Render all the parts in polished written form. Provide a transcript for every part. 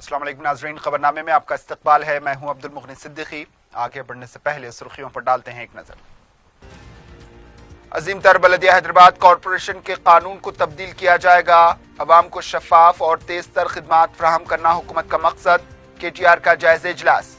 अस्सलाम वालेकुम नाज़रीन, खबरनामे में आपका इस्तकबाल है। मैं हूं अब्दुल मुगनी सिद्दीकी। आगे बढ़ने से पहले सुर्खियों पर डालते हैं एक नजर। अजीम तर बल्दिया हैदराबाद कॉरपोरेशन के कानून को तब्दील किया जाएगा। अवाम को शफाफ और तेज तर खिदमात फराहम करना हुकूमत का मकसद। KTR का जायजा इजलास।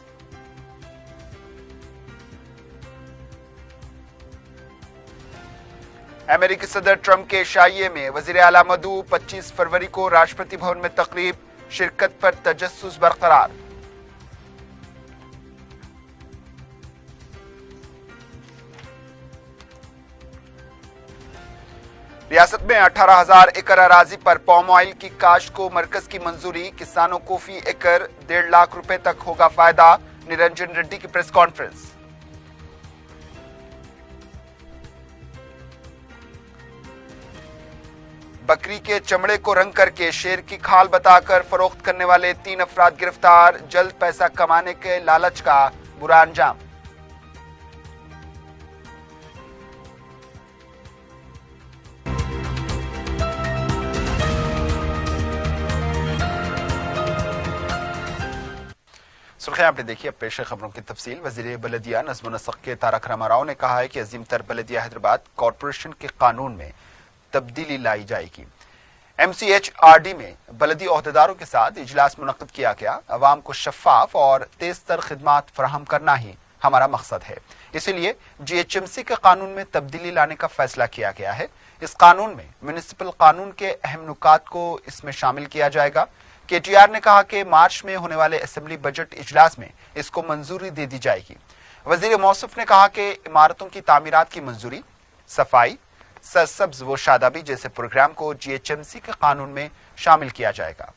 अमेरिकी सदर ट्रंप के शाइये में वजीर आला मधु 25 फरवरी को राष्ट्रपति भवन में तकरीब। शिरकत पर तजस्सुस बरकरार। रियासत में 18,000 एकड़ अराजी पर पाम ऑयल की काश्त को मरकज की मंजूरी। किसानों को फी एकड़ 1.5 लाख रुपए तक होगा फायदा। निरंजन रेड्डी की प्रेस कॉन्फ्रेंस। बकरी के चमड़े को रंग करके शेर की खाल बताकर फरोख्त करने वाले 3 अफराद गिरफ्तार। जल्द पैसा कमाने के लालच का बुरा अंजाम। सुर्खियां आपने देखी, अब पेश है खबरों की तफसील। वजीर बल्दिया नज़्म व नस्क के तारक रामाराव ने कहा है कि अजीम तर बल्दिया हैदराबाद कॉरपोरेशन के कानून में तब्दीली लाई जाएगी। MCHRD में बलदी ओहदेदारों के साथ इजलास मुनक्किद किया गया। अवाम को शफाफ और तेज तर खिदमात फराहम करना ही हमारा मकसद है, इसीलिए GHMC के कानून में तब्दीली लाने का फैसला किया गया है। इस कानून में म्युनिसिपल कानून के अहम नुकात को इसमें शामिल किया जाएगा। KTR ने कहा कि मार्च में होने वाले असेंबली बजट इजलास में इसको मंजूरी दे दी जाएगी। वजीर मौसूफ ने कहा कि इमारतों की तामीरात की मंजूरी, सफाई, सरसब्ज व शादाबी जैसे प्रोग्राम को GHMC के कानून में शामिल किया जाएगा।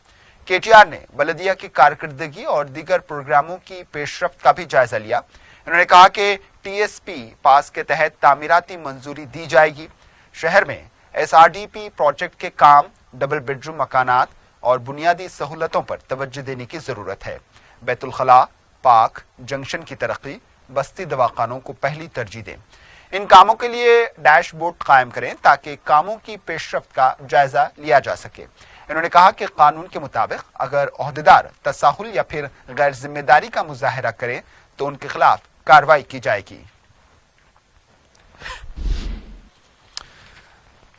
KTR ने बल्दिया की कारकर्दगी और दीगर प्रोग्रामों की पेशरफ्त का भी जायजा लिया। उन्होंने कहा कि TSP पास के तहत तामीराती मंजूरी दी जाएगी। शहर में SRDP प्रोजेक्ट के काम, डबल बेडरूम मकानात और बुनियादी सहूलतों पर तवज्जो देने की जरूरत है। बैतुल खला, पार्क, जंक्शन की तरक्की, बस्ती दवाखानों को पहली तरजीह दें। इन कामों के लिए डैशबोर्ड कायम करें ताकि कामों की पेशरफ्त का जायजा लिया जा सके। इन्होंने कहा कि कानून के मुताबिक अगर ओहदेदार तसाहुल या फिर गैर जिम्मेदारी का मुजाहरा करें तो उनके खिलाफ कार्रवाई की जाएगी।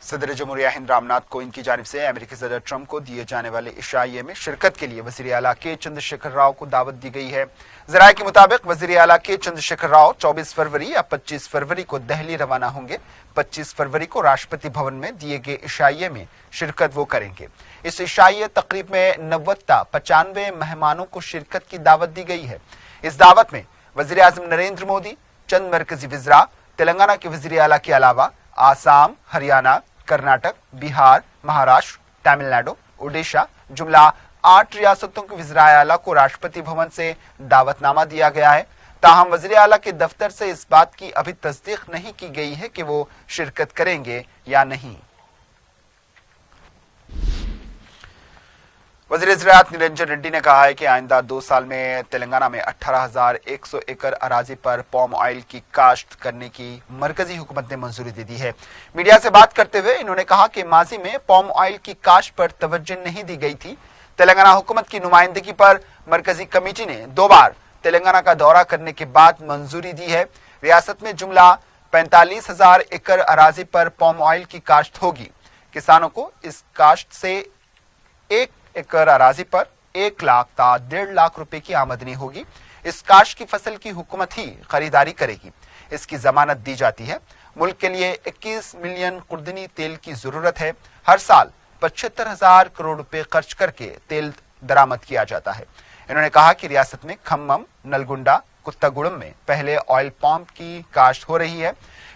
सदर जमहूरिया हिंद रामनाथ कोविंद की जानिब से अमेरिकी सदर ट्रंप को दिए जाने वाले इशाइये में शिरकत के लिए वजीर आला के चंद्रशेखर राव को दावत दी गई है। जराये के मुताबिक वजीर आला के चंद्रशेखर राव 24 फरवरी या 25 फरवरी को दिल्ली रवाना होंगे। 25 फरवरी को राष्ट्रपति भवन में दिए गए इशाइये में शिरकत वो करेंगे। इस इशाइये तकरीब में 95 मेहमानों को शिरकत की दावत दी गई है। इस दावत में वजीर आजम नरेंद्र मोदी, चंद मरकजी वज़रा, तेलंगाना के वजीर आला के अलावा आसाम, हरियाणा, कर्नाटक, बिहार, महाराष्ट्र, तमिलनाडु, ओडिशा जुमला 8 रियासतों के वज़ीर आला को राष्ट्रपति भवन से दावतनामा दिया गया है। ताहम वज़ीर आला के दफ्तर से इस बात की अभी तस्दीक नहीं की गई है कि वो शिरकत करेंगे या नहीं। वज़ीर ज़राअत निरंजन रेड्डी ने कहा है कि आइंदा 2 साल में तेलंगाना में 18,100 एकड़ अराजी पर पाम ऑयल की काश्त करने की मरकजी हुकूमत ने मंजूरी दे दी है। मीडिया से बात करते हुए इन्होंने कहा कि माजी में पाम ऑयल की काश्त पर तवज्जो नहीं दी गई थी। तेलंगाना हुकूमत की नुमाइंदगी पर मरकजी कमेटी ने 2 बार तेलंगाना का दौरा करने के बाद मंजूरी दी है। रियासत में जुमला 45,000 एकड़ अराजी पर पाम ऑयल की काश्त होगी। किसानों को इस काश्त से 1 एकड़ अराजी पर 1 लाख ता 1.5 लाख रुपए की आमदनी होगी। इस काश्त की फसल की हुकूमत ही खरीदारी करेगी। इसकी जमानत दी जाती है। मुल्क के लिए 21 मिलियन कुर्दनी तेल की जरूरत है। हर साल 75,000 करोड़ रुपए खर्च करके तेल दरामद किया जाता है। इन्होंने कहा कि रियासत में खम्मम, नलगुंडा, कुत्तागुड़म में पहले ऑयल पंप की काश्त हो रही है।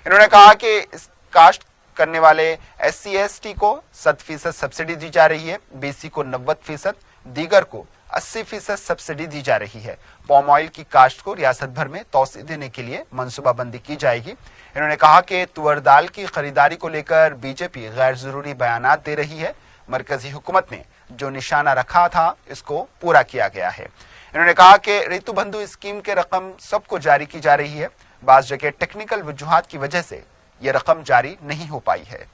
इन्होंने कहा कि इस काश्त करने वाले SC/ST को 100% सब्सिडी दी जा रही है, BC को 90%, दीगर को 80% सब्सिडी दी जा रही है। पाम ऑयल की काश्त को रियासत भर में तौसी देने के लिए मनसूबाबंदी की जाएगी। इन्होंने कहा कि तुअर दाल की खरीदारी को लेकर BJP गैर जरूरी बयानात दे रही है। मरकजी हुकूमत ने जो निशाना रखा था इसको पूरा किया गया है। इन्होंने कहा कि ऋतु बंधु स्कीम के रकम सबको जारी की जा रही है। बाज जगह टेक्निकल वजूहात की वजह से ये रकम जारी नहीं हो पाई है।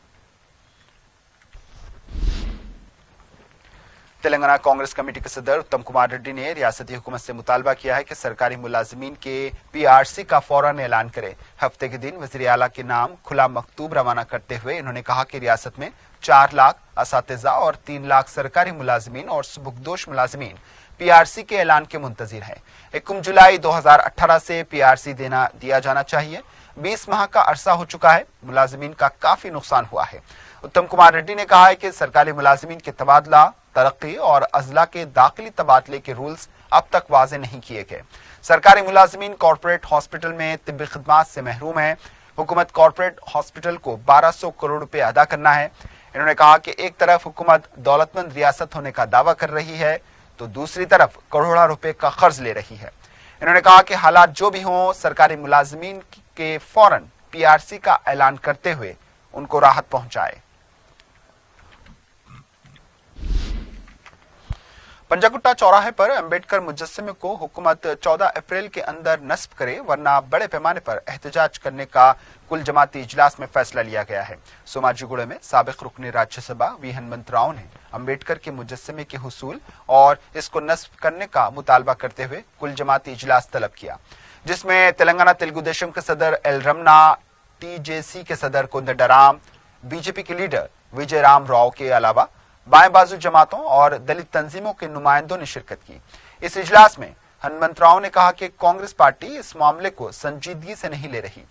तेलंगाना कांग्रेस कमेटी के सदर उत्तम कुमार रेड्डी ने रियासती हुकूमत से मुतालबा किया है कि सरकारी मुलाजमीन के पीआरसी का फौरन ऐलान करे। हफ्ते के दिन वज़ीर आला के नाम खुला मकतूब रवाना करते हुए इन्होंने कहा कि रियासत में 4 लाख असातिज़ा और 3 लाख सरकारी मुलाजमीन और सुबुकदोश मुलाजमीन पीआरसी के ऐलान के मुंतजिर हैं। 1 जुलाई 2018 से पीआरसी दिया जाना चाहिए। 20 माह का अरसा हो चुका है, मुलाजमीन का काफी नुकसान हुआ है। उत्तम कुमार रेड्डी ने कहा है कि सरकारी मुलाजमीन के तबादला, तरक्की और अजला के दाखिली तबादले के रूल्स अब तक वाज़े नहीं किए गए। सरकारी मुलाजमीन कॉर्पोरेट हॉस्पिटल में तिब्बी खिदमात से महरूम है। हुकूमत कॉर्पोरेट हॉस्पिटल को 1200 करोड़ रुपए अदा करना है। इन्होंने कहा कि एक तरफ हुकूमत दौलतमंद रियासत होने का दावा कर रही है तो दूसरी तरफ करोड़ों रुपए का कर्ज ले रही है। इन्होंने कहा कि हालात जो भी हों, सरकारी मुलाजमीन के फौरन पीआरसी का ऐलान करते हुए उनको राहत पहुंचाए। पंजागुट्टा चौराहे पर अंबेडकर मुजस्समे को हुकूमत 14 अप्रैल के अंदर नस्ब करे वरना बड़े पैमाने पर एहतजाज करने का कुल जमाती इजलास में फैसला लिया गया है। सोमाजीगुड़े में साबिक रुकने राज्यसभा वी हनुमंतराव ने अंबेडकर के मुजस्समे के हुसूल और इसको नस्ब करने का मुतालबा करते हुए कुल जमाती इजलास तलब किया, जिसमें तेलंगाना तेलुगु देशम के सदर एल रमना, टीजेसी के सदर कोदंडराम, बीजेपी के लीडर विजय राम राव के अलावा बाएं बाजू जमातों और दलित तंजीमों के नुमाइंदों ने शिरकत की। इस इजलास में हनुमंतराव ने कहा कि कांग्रेस पार्टी इस मामले को संजीदगी से नहीं ले रही।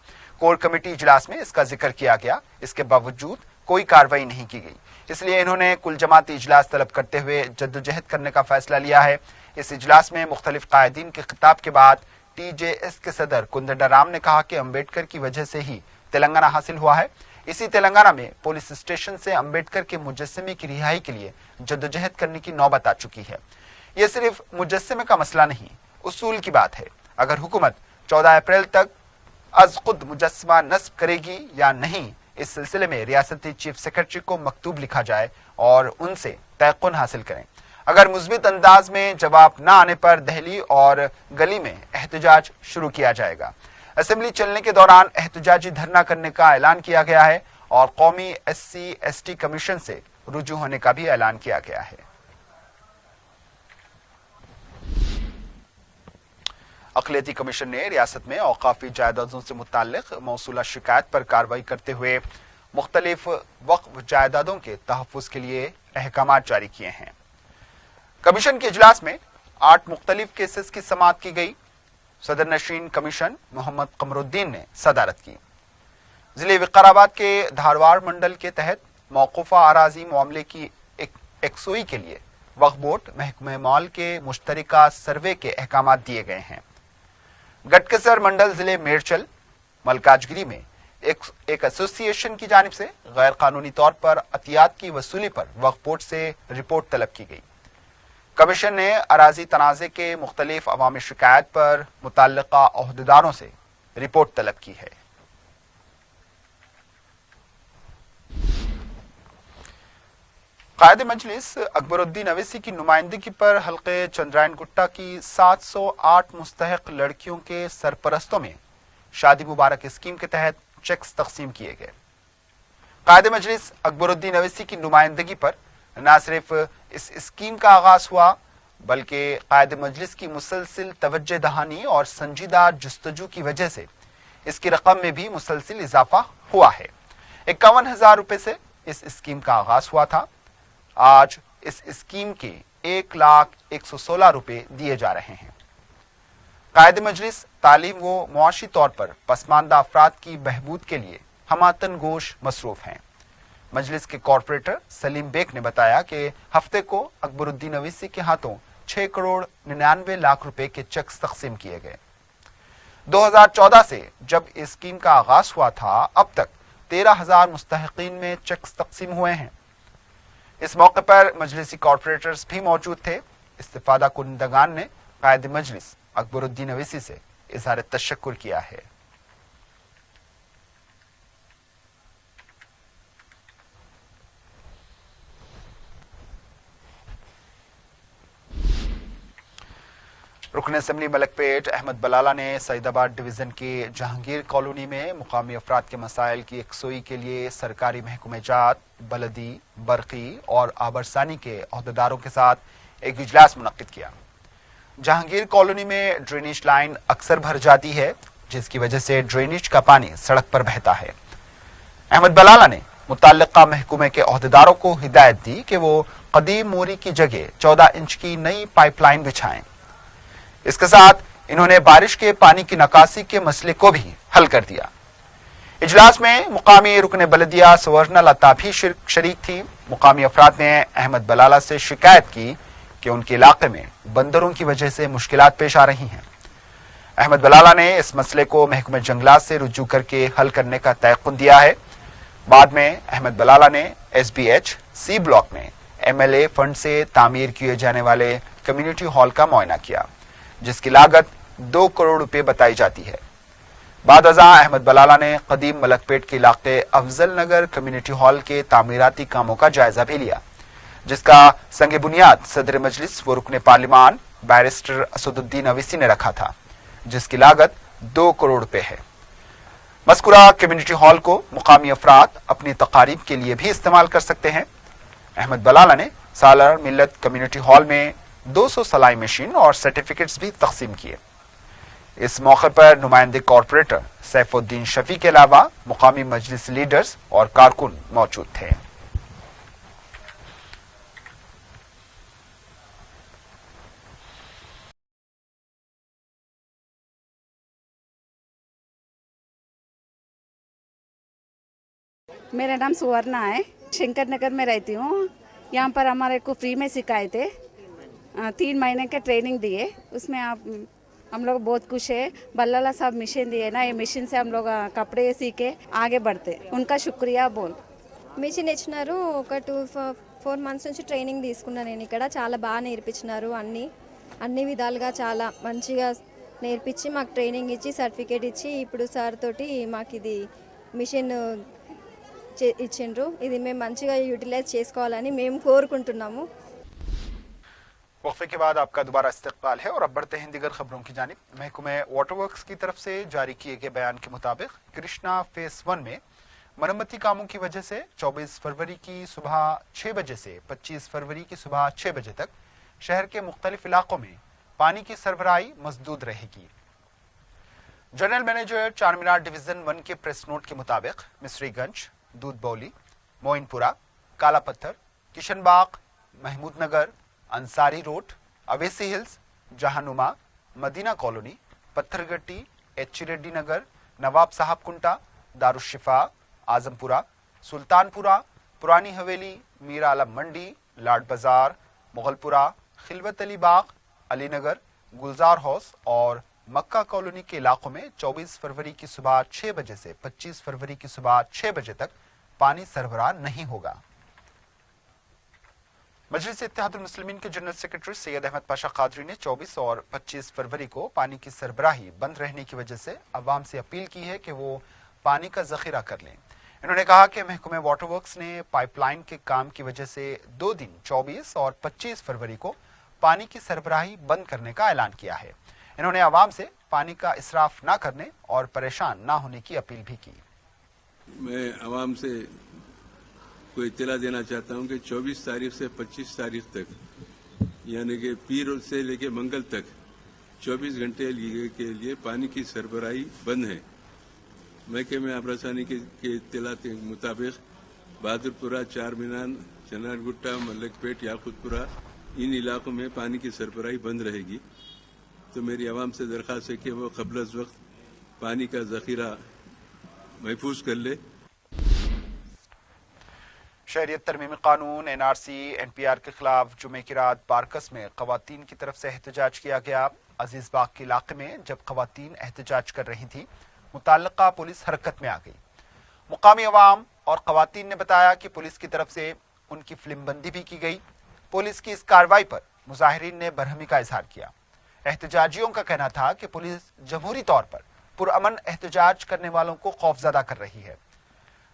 कोर कमेटी इजलास में इसका जिक्र किया गया, इसके बावजूद कोई कार्रवाई नहीं की गई, इसलिए इन्होंने कुल जमाती इजलास तलब करते हुए जद्दोजहद करने का फैसला लिया है। इस इजलास में मुख्तलिफ कायदीन के खिताब के बाद टीजेएस के सदर कोदंडराम ने कहा कि अंबेडकर की वजह से ही तेलंगाना हासिल हुआ है। इसी तेलंगाना में पुलिस स्टेशन से अंबेडकर के मुजस्समे की रिहाई के लिए जद्दोजहद करने की नौबत आ चुकी है। यह सिर्फ मुजस्समे का मसला नहीं, उसूल की बात है। अगर हुकूमत 14 अप्रैल तक अज खुद मुजस्समा नस्ब करेगी या नहीं, इस सिलसिले में रियासती चीफ सेक्रेटरी को मकतूब लिखा जाए और उनसे तयक़ुन हासिल करें। अगर मुस्बित अंदाज में जवाब न आने पर दहली और गली में एहतजाज शुरू किया जाएगा। असेंबली चलने के दौरान एहतजाजी धरना करने का ऐलान किया गया है और कौमी SC/ST कमीशन से रुजू होने का भी ऐलान किया गया है। अक़लियती कमीशन ने रियासत में औक़ाफ़ी जायदादों से मुताल्लिक़ मौसूला शिकायत पर कार्रवाई करते हुए मुख्तलिफ वक्फ जायदादों के तहफ़्फ़ुज़ के लिए अहकामात जारी किए हैं। कमीशन के इजलास में 8 मुख्तलिफ केसेस की समाअत की गई। सदर नशीन कमीशन मोहम्मद कमरुद्दीन ने सदारत की। जिले विकाराबाद के धारवाड़ मंडल के तहत मौकूफा अराजी मामले की एकसुई के लिए वक्फ बोर्ड महकमे मॉल के मुश्तरका सर्वे के अहकामात दिए गए हैं। गटकेसर मंडल जिले मेरचल मलकाजगिरी में एक एसोसिएशन की जानिब से गैर कानूनी तौर पर अतियात की वसूली पर वक्फ बोर्ड से रिपोर्ट तलब की गई। कमीशन ने अराजी तनाज़े के मुख्तलिफ अवामी शिकायत पर मुतल्लिका ओहदेदारों से रिपोर्ट तलब की है। कायद मजलिस अकबरुद्दीन अवैसी की नुमाइंदगी पर हल्के चंद्रायन गुट्टा की 708 मुस्तहक लड़कियों के सरपरस्तों में शादी मुबारक स्कीम के तहत चेक्स तकसीम किए गए। कायद मजलिस अकबरुद्दीन अवैसी की नुमाइंदगी पर न सिर्फ इस स्कीम का आगाज हुआ, बल्कि कायद मजलिस की मुसलसिल तवज्जो दहानी और संजीदा जुस्तजू की वजह से इसकी रकम में भी मुसलसिल इजाफा हुआ है। 51,000 रुपए से इस स्कीम का आगाज हुआ था। आज इस स्कीम के 1,01,16 रुपए दिए जा रहे हैं। कायद मजलिस तालीम व मुआशी तौर पर पसमानदा अफराद की बहबूद के लिए हमातन गोश मसरूफ हैं। मजलिस के कॉर्पोरेटर सलीम बेग ने बताया कि हफ्ते को अकबरुद्दीन अवैसी के हाथों 6 करोड़ 99 लाख रुपए के चेक्स तकसीम किए गए। 2014 से जब इस स्कीम का आगाज हुआ था, अब तक 13,000 मुस्तहकीन में चेक्स तकसीम हुए हैं। इस मौके पर मजलिसी कॉर्पोरेटर्स भी मौजूद थे। इस्तिफादा कुंदगान ने कायद मजलिस अकबरुद्दीन अवैसी से इज़हार तशक्कुर किया है। रुकन असम्बली मलकपेट अहमद बलाला ने सईदाबाद डिवीजन के जहांगीर कॉलोनी में मुकामी अफराद के मसाइल की यकसोई के लिए सरकारी महकूमेजात, बलदी, बरकी और आबरसानी के अहदेदारों के साथ एक इजलास मुनक्किद किया। जहांगीर कॉलोनी में ड्रेनेज लाइन अक्सर भर जाती है, जिसकी वजह से ड्रेनेज का पानी सड़क पर बहता है। अहमद बलाला ने मुतल्लिका महकूमे के अहदेदारों को हिदायत दी कि वो कदीम मोरी की जगह 14 इंच की नई पाइपलाइन बिछाएं। इसके साथ इन्होंने बारिश के पानी की निकासी के मसले को भी हल कर दिया। इजलास में मुकामी रुकन बलदिया सवर्णा लता भी शरीक थी। मुकामी अफराद ने अहमद बलाला से शिकायत की कि उनके इलाके में बंदरों की वजह से मुश्किलात पेश आ रही हैं। अहमद बलाला ने इस मसले को महकमे जंगलात से रुजू करके हल करने का तयक़ुन दिया है। बाद में अहमद बलाला ने SBH C ब्लॉक में MLA फंड से तामीर किए जाने वाले कम्युनिटी हॉल का मुआयना किया, जिसकी लागत 2 करोड़ रुपए बताई जाती है। बाद अज़ा अहमद बलाला ने कदीम मलकपेट के इलाके अफजल नगर कम्युनिटी हॉल के तामीराती कामों का जायजा भी लिया, जिसका संग बुनियाद सदर मजलिस व रुकन पार्लिमान बैरिस्टर असदुद्दीन अवीसी ने रखा था, जिसकी लागत 2 करोड़ रुपए है। मज़कूरा कम्युनिटी हॉल को मुकामी अफराद अपनी तकारीब के लिए भी इस्तेमाल कर सकते हैं। अहमद बलाला ने सालार मिल्लत कम्युनिटी हॉल में 200 सलाई मशीन और सर्टिफिकेट्स भी तकसीम किए। इस मौके पर नुमाइंदे कॉरपोरेटर सैफुद्दीन शफी के अलावा मुकामी मजलिस लीडर्स और कारकुन मौजूद थे। मेरा नाम सुवर्णा है, शंकर नगर में रहती हूँ। यहाँ पर हमारे को फ्री में सिखाए थे, 3 महीने के ट्रेनिंग दिए। उसमें हम लोग बहुत खुश है। बल्लाला साहब मशीन दिए ना, ये मशीन से हम लोग कपड़े सी के आगे बढ़ते, उनका शुक्रिया बोल। మిషన్ ఇచ్చినారు। ఒక 4 మంత్స్ నుంచి ట్రైనింగ్ తీసుకున్నా నేను ఇక్కడ। చాలా బాగా నేర్పించినారు, అన్ని విధాలుగా చాలా మంచిగా నేర్పించి మాకు ట్రైనింగ్ ఇచ్చి సర్టిఫికేట్ ఇచ్చి ఇప్పుడు సార్ తోటి మాకు ఇది మిషన్ ఇచ్చిండ్రు। ఇది మేము మంచిగా యూటిలైజ్ చేసుకోవాలని మేము కోరుకుంటున్నాము। वक्फे के बाद आपका दोबारा इस्तकबाल है और अब बढ़ते हैं दीगर खबरों की जानिब। महकमे वाटर वर्क्स की तरफ से जारी किए गए बयान के मुताबिक कृष्णा फेज 1 में मरम्मती कामों की वजह से 24 फरवरी की सुबह 6 बजे से 25 फरवरी की सुबह 6 बजे तक शहर के मुख्तलिफ इलाकों में पानी की सरबराही मसदूद रहेगी। जनरल मैनेजर चारमीनार डिवीजन 1 के प्रेस नोट के मुताबिक मिस्रीगंज, दूध Bauli, Moinpura, Kala Pathar, Kishanbagh, Mahmood Nagar, Ansari Road, Owaisi Hills, Jahanuma, Madina Colony, Patthargatti, H Reddy Nagar, Nawab Sahab Kunta, दारुशिफा, Azampura, Sultanpura, पुरानी हवेली, मीरा आलम मंडी, लाड बाजार, मुगलपुरा, खिलवत अली बाग, अली नगर, गुलजार हाउस और मक्का कॉलोनी के इलाकों में 24 फरवरी की सुबह 6 बजे से 25 फरवरी की सुबह 6 बजे तक पानी सरबराह नहीं होगा। मजलिस इत्तेहादुल मुस्लिमीन के जनरल सेक्रेटरी सैयद अहमद पाशा कादरी ने 24 और 25 फरवरी को पानी की सरबराही बंद रहने की वजह से अवाम से अपील की है कि वो पानी का जखीरा कर लें। इन्होंने कहा कि महकमे वाटर वर्क्स ने पाइपलाइन के काम की वजह से 2 दिन 24 और 25 फरवरी को पानी की सरबराही बंद करने का ऐलान किया है। इन्होंने अवाम से पानी का इसराफ ना करने और परेशान ना होने की अपील भी की। मैं अवाम से को इत्तला देना चाहता हूं कि 24 तारीख से 25 तारीख तक यानी कि पीर से लेकर मंगल तक 24 घंटे के लिए पानी की सरबराही बंद है। महकमे आबरसानी के इत्तला के मुताबिक बहादुरपुरा, चारमीनार, चनारगुट्टा, मलकपेट, याकूतपुरा इन इलाकों में पानी की सरबराही बंद रहेगी। तो मेरी आवाम से दरख्वास्त है कि वो क़ब्ल अज़ वक्त पानी का ज़ख़ीरा महफूज कर ले। शहरियत तरमीमी कानून NRC NPR के खिलाफ जुमे की रात बारकस में ख़वातीन की तरफ से एहतजाज किया गया। अजीज बाग के इलाके में जब ख़वातीन एहतजाज कर रही थी, मुताल्लिका पुलिस हरकत में आ गई। मुकामी अवाम और ख़वातीन ने बताया कि पुलिस की तरफ से उनकी फिल्मबंदी भी की गई। पुलिस की इस कार्रवाई पर मुजाहिरीन ने बरहमी का इजहार किया। एहतजाजियों का कहना था कि पुलिस जमहूरी तौर पर पुरअमन एहतजाज करने वालों को खौफजदा कर रही है।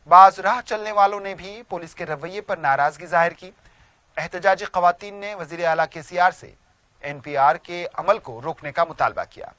बाज राह चलने वालों ने भी पुलिस के रवैये पर नाराजगी जाहिर की। एहतजाजी ख़वातीन ने वज़ीर आला KCR से एनपीआर के अमल को रोकने का मुतालबा किया।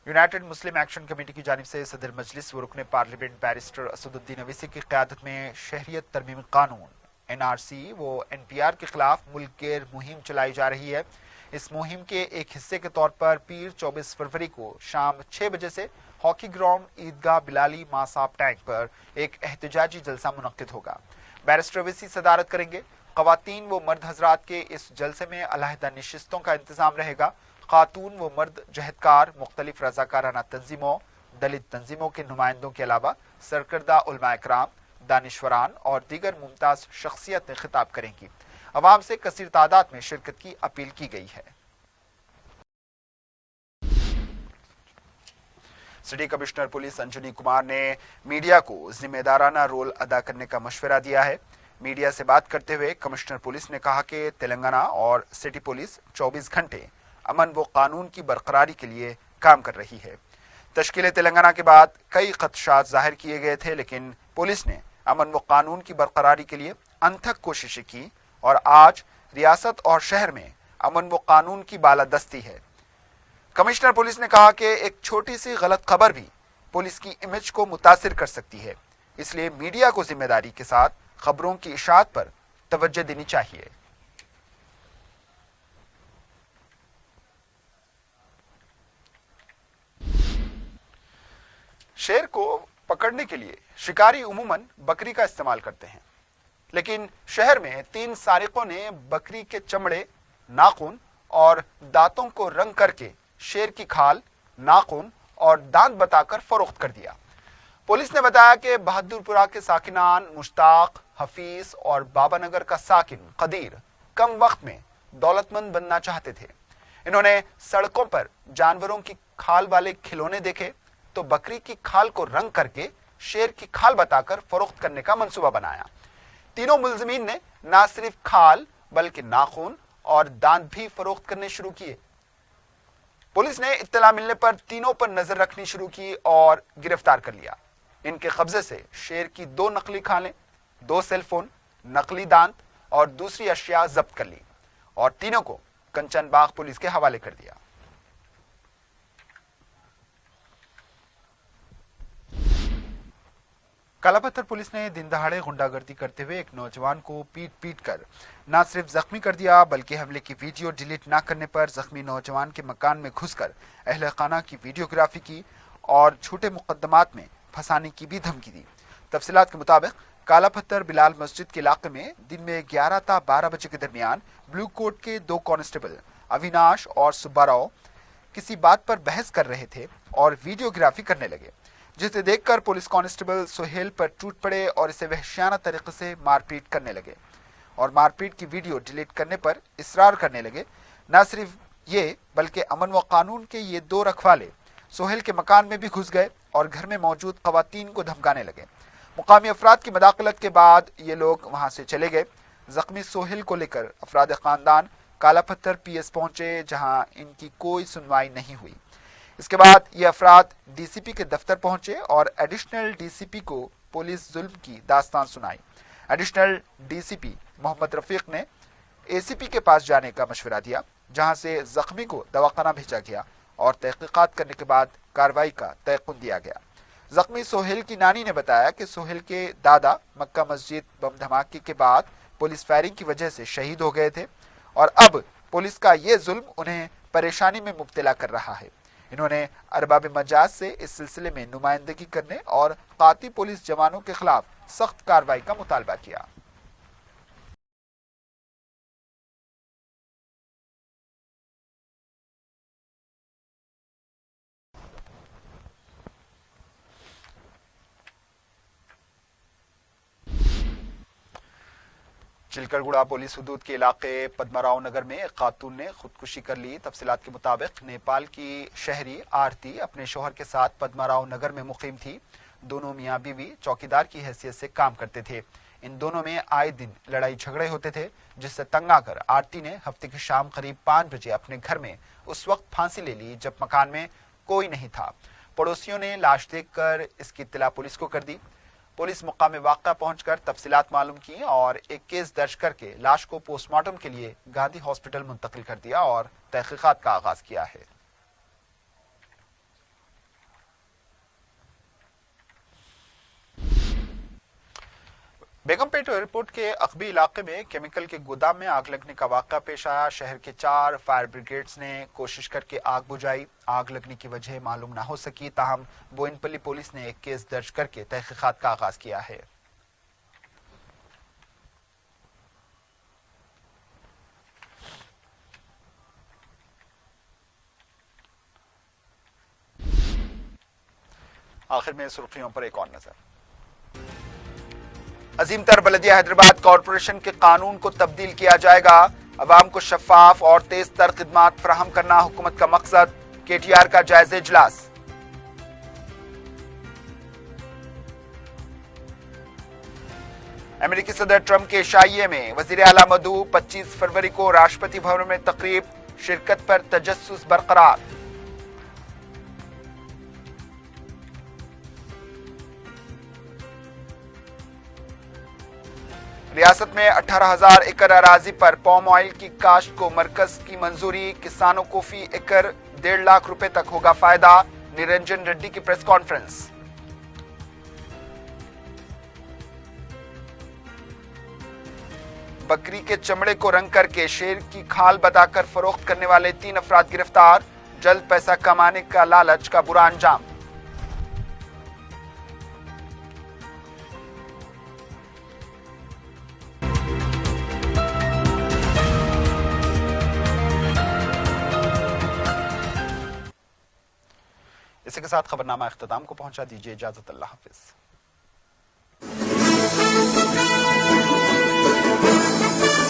यूनाइटेड मुस्लिम एक्शन कमेटी की जानिब से सदर मजलिस व रुकन पार्लियामेंट बैरिस्टर असदुद्दीन अवीसी की क़यादत में शहरियत तरमीम कानून एनआरसी व एनपीआर के खिलाफ मुल्क गेर मुहिम चलाई जा रही है। इस मुहिम के एक हिस्से के तौर पर पीर 24 फरवरी को शाम 6 बजे से हॉकी ग्राउंड ईदगाह बिलाली मासाब टैंक पर एक एहतजाजी जलसा मुनक्किद होगा। बैरिस्टर अवीसी सदारत करेंगे। ख़वातीन व मर्द हजरात के इस जलसे में अलहदा नशिस्तों का इंतजाम रहेगा। खातून व मर्द जहदकार मुख्तलिफ रजाकाराना तंजीमों, दलित तंजीमों के नुमाइंदों के अलावा सरकर्दा उलमा इकराम, दानिश्वरान और दीगर मुमताज शख्सियतें खिताब करेंगी। अवाम से कसीर तादाद में शिरकत की अपील की गई है। City commissioner police Anjani Kumar ने मीडिया को जिम्मेदाराना रोल अदा करने का मशवरा दिया है। मीडिया से बात करते हुए कमिश्नर पुलिस ने कहा कि तेलंगाना और सिटी पुलिस 24 घंटे अमन व कानून की बरकरारी के लिए काम कर रही है। तश्कील तेलंगाना के बाद कई खदशात जाहिर किए गए थे, लेकिन पुलिस ने अमन व कानून की बरकरारी के लिए अनथक कोशिशें की और आज रियासत और शहर में अमन व कानून की बालादस्ती है। कमिश्नर पुलिस ने कहा कि एक छोटी सी गलत खबर भी पुलिस की इमेज को मुतासिर कर सकती है, इसलिए मीडिया को जिम्मेदारी के साथ खबरों की इशाअत पर तवज्जो देनी चाहिए। शेर को पकड़ने के लिए शिकारी उमूमन बकरी का इस्तेमाल करते हैं, लेकिन शहर में 3 सारिकों ने बकरी के चमड़े, नाखून और दांतों को रंग करके शेर की खाल, नाखून और दांत बताकर फरोख्त कर दिया। पुलिस ने बताया कि बहादुरपुरा के साकिनान मुश्ताक, हफीज और बाबानगर का साकिन कदीर कम वक्त में दौलतमंद बनना चाहते थे। इन्होंने सड़कों पर जानवरों की खाल वाले खिलौने देखे तो बकरी की खाल को रंग करके शेर की खाल बताकर फरोख्त करने का मंसूबा बनाया। तीनों मुलजिमीन ने न सिर्फ खाल बल्कि नाखून और दांत भी फरोख्त करने शुरू किए। पुलिस ने इत्तला मिलने पर तीनों पर नजर रखनी शुरू की और गिरफ्तार कर लिया। इनके कब्जे से शेर की 2 नकली खालें, 2 सेलफोन, नकली दांत और दूसरी अशिया जब्त कर ली और तीनों को कंचन बाग पुलिस के हवाले कर दिया। कालापत्थर पुलिस ने दिन दहाड़े गुंडागर्दी करते हुए एक नौजवान को पीट कर न सिर्फ जख्मी कर दिया बल्कि हमले की वीडियो डिलीट न करने पर जख्मी नौजवान के मकान में घुसकर अहले खाना की वीडियोग्राफी की और झूठे मुकदमात में फंसाने की भी धमकी दी। तफसीलात के मुताबिक कालापत्थर बिलाल मस्जिद के इलाके में दिन में 11 ता 12 बजे के दरमियान ब्लू कोट के 2 कांस्टेबल अविनाश और सुब्बाराव किसी बात पर बहस कर रहे थे और वीडियोग्राफी करने लगे, जिसे देखकर पुलिस कांस्टेबल सोहेल पर टूट पड़े और इसे वहशियाना तरीके से मारपीट करने लगे और मारपीट की वीडियो डिलीट करने पर इसरार करने लगे। न सिर्फ ये बल्कि अमन व कानून के ये 2 रखवाले सोहेल के मकान में भी घुस गए और घर में मौजूद खवातीन को धमकाने लगे। मुकामी अफराद की मदाखलत के बाद ये लोग वहां से चले गए। जख्मी सोहेल को लेकर अफराद खानदान कालापत्थर पीएस पहुंचे, जहां इनकी कोई सुनवाई नहीं हुई। इसके बाद ये अफराद डीसीपी के दफ्तर पहुंचे और एडिशनल डीसीपी को पुलिस जुल्म की दास्तान सुनाई। एडिशनल डीसीपी मोहम्मद रफीक ने एसीपी के पास जाने का मशवरा दिया, जहां से जख्मी को दवाखाना भेजा गया और तहकीकात करने के बाद कार्रवाई का तयक़ुन दिया गया। जख्मी सोहेल की नानी ने बताया कि सोहेल के दादा मक्का मस्जिद बम धमाके के बाद पुलिस फायरिंग की वजह से शहीद हो गए थे और अब पुलिस का ये जुल्म उन्हें परेशानी में मुब्तला कर रहा है। इन्होंने अरबाब मजाज से इस सिलसिले में नुमाइंदगी करने और काती पुलिस जवानों के खिलाफ सख्त कार्रवाई का मुतालबा किया। चिलकड़गुड़ा पुलिस हदूद के इलाके पद्माराव नगर में एक खातून ने खुदकुशी कर ली। तफसीलात के मुताबिक नेपाल की शहरी आरती अपने शोहर के साथ पद्माराव नगर में मुकीम थी। दोनों मियाँ बीवी चौकीदार की हैसियत से काम करते थे। इन दोनों में आए दिन लड़ाई झगड़े होते थे, जिससे तंग आकर आरती ने हफ्ते की शाम करीब 5 बजे अपने घर में उस वक्त फांसी ले ली जब मकान में कोई नहीं था। पड़ोसियों ने लाश देखकर इसकी इत्तला पुलिस को कर दी। पुलिस मुकाम वाक़या पहुंचकर तफसीलात मालूम की और एक केस दर्ज करके लाश को पोस्टमार्टम के लिए गांधी हॉस्पिटल मुंतकिल कर दिया और तहकीकात का आगाज किया है। बेगमपेट एयरपोर्ट के अकबी इलाके में केमिकल के गोदाम में आग लगने का वाक़या पेश आया। शहर के 4 फायर ब्रिगेड्स ने कोशिश करके आग बुझाई। आग लगने की वजह मालूम ना हो सकी, ताहम बोयनपल्ली पुलिस ने एक केस दर्ज करके तहकीकात का आगाज किया है। आखिर में सुर्खियों पर एक और नजर। अजीम तर बलदिया हैदराबाद कॉरपोरेशन के कानून को तब्दील किया जाएगा। अवाम को शफाफ और तेज तर खिदमात फराहम करना हुकूमत का मकसद। केटीआर का जायजा इजलास। अमेरिकी सदर ट्रंप के शाइये में वजीर आला मधु 25 फरवरी को राष्ट्रपति भवन में तकरीब, शिरकत पर तजस्सुस बरकरार। रियासत में 18,000 एकड़ अराजी पर पॉम ऑयल की काश्त को मरकज की मंजूरी। किसानों को फी एकड़ 1.5 लाख रुपए तक होगा फायदा। निरंजन रेड्डी की प्रेस कॉन्फ्रेंस। बकरी के चमड़े को रंग करके शेर की खाल बताकर फरोख्त करने वाले 3 अफराद गिरफ्तार। जल्द पैसा कमाने का लालच का बुरा अंजाम। इसी के साथ खबरनामा इख्तिताम को पहुंचा। दीजिए इजाजत। अल्लाह हाफिज।